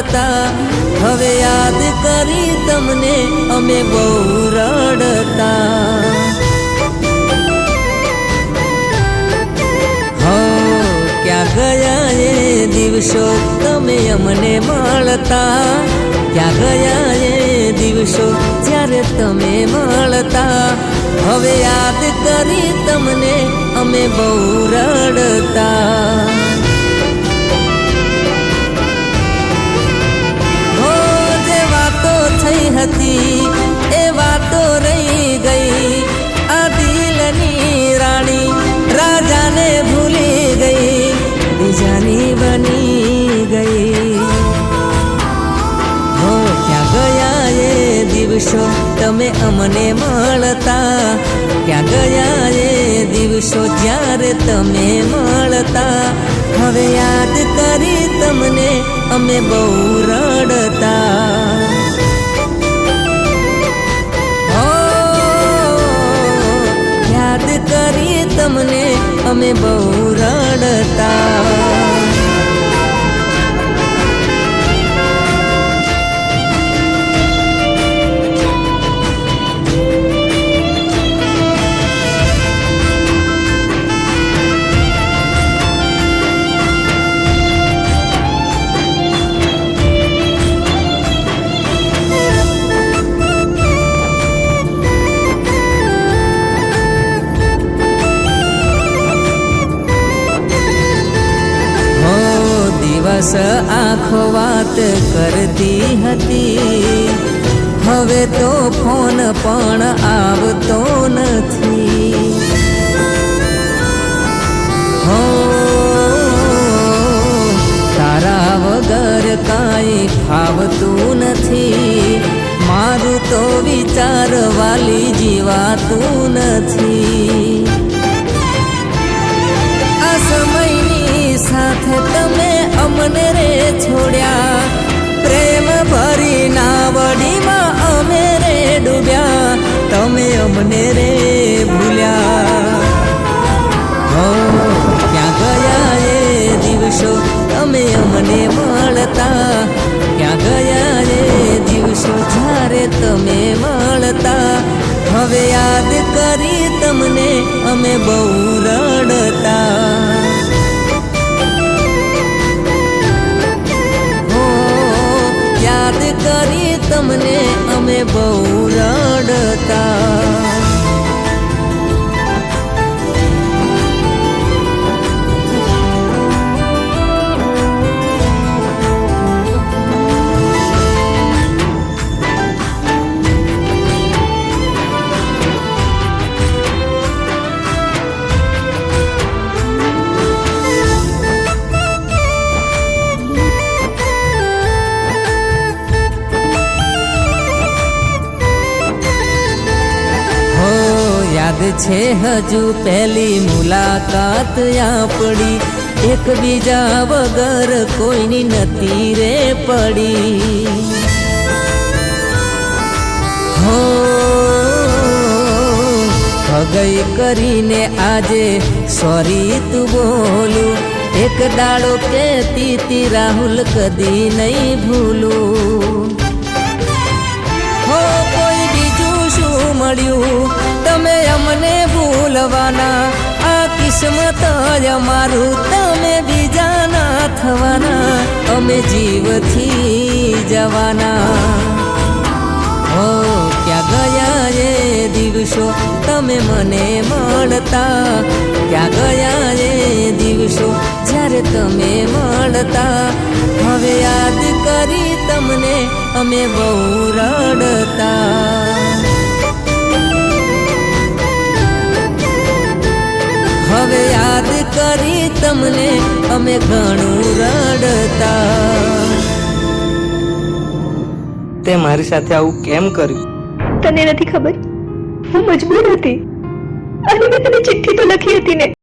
મળતા, હવે યાદ કરી તમને અમે બહુ રડતા. હો ક્યાં ગયા એ દિવસો તમે અમને મળતા, ક્યાં ગયા એ દિવસો જ્યારે તમે મળતા, હવે યાદ કરી તમને અમે બહુ રડતા. હો જે વાતો થઈ હતી એ વાતો રહી ગઈ, આ દિલની રાણી રાજાને ભૂલી ગઈ, બીજાની બની ગઈ. હો ક્યાં ગયા એ દિવસો તમે અમને મળતા, ક્યાં ગયા એ દિવસો જ્યારે તમે મળતા, હવે યાદ કરી તમને અમે બહુ રડતા. હો યાદ કરી તમને અમે બહુ રડતા. દિવસ આખો વાત કરતી હતી, હવે તો ફોન પણ આવતો નથી. હો તારા વગર કાંઈ ફાવતું નથી, મારું તો વિચારવાલી જીવાતું નથી. આ સમયની સાથે તમે અમને રે છોડ્યા, પ્રેમ ભરી નાવડીમાં અમે રે ડૂબ્યા, તમે અમને રે ભૂલ્યા. હો ક્યાં ગયા એ દિવસો તમે અમને મળતા, ક્યાં ગયા એ દિવસો જ્યારે તમે મળતા, હવે યાદ કરી તમને અમે બહુ રડતા. યાદ કરી તમને અમે બહુ રડતા. યાદ છે હજુ પહેલી મુલાકાત આપણી, એકબીજા વગર કોઈની નથી રે પડી. હો હગઈ કરીને આજે સોરી તું બોલું, એક દાડો કહેતી તી રાહુલ કદી નહીં ભૂલું. હો કોઈ બીજું શું મળ્યું તમે અમને ભૂલવાના, આ કિસ્મત અમારું તમે બીજાના થવાના, અમે જીવથી જવાના. હો ક્યાં ગયા એ દિવસો તમે મને મળતા, ક્યાં ગયા એ દિવસો જ્યારે તમે મળતા, હવે યાદ કરી તમને અમે બહુ રડતા. હવે યાદ કરી તમને અમે ઘણું રડતા. તે મારી સાથે આવું કેમ કર્યું? તને નથી ખબર, હું મજબૂર હતી અને મેં તને ચિઠ્ઠી તો લખી હતી ને,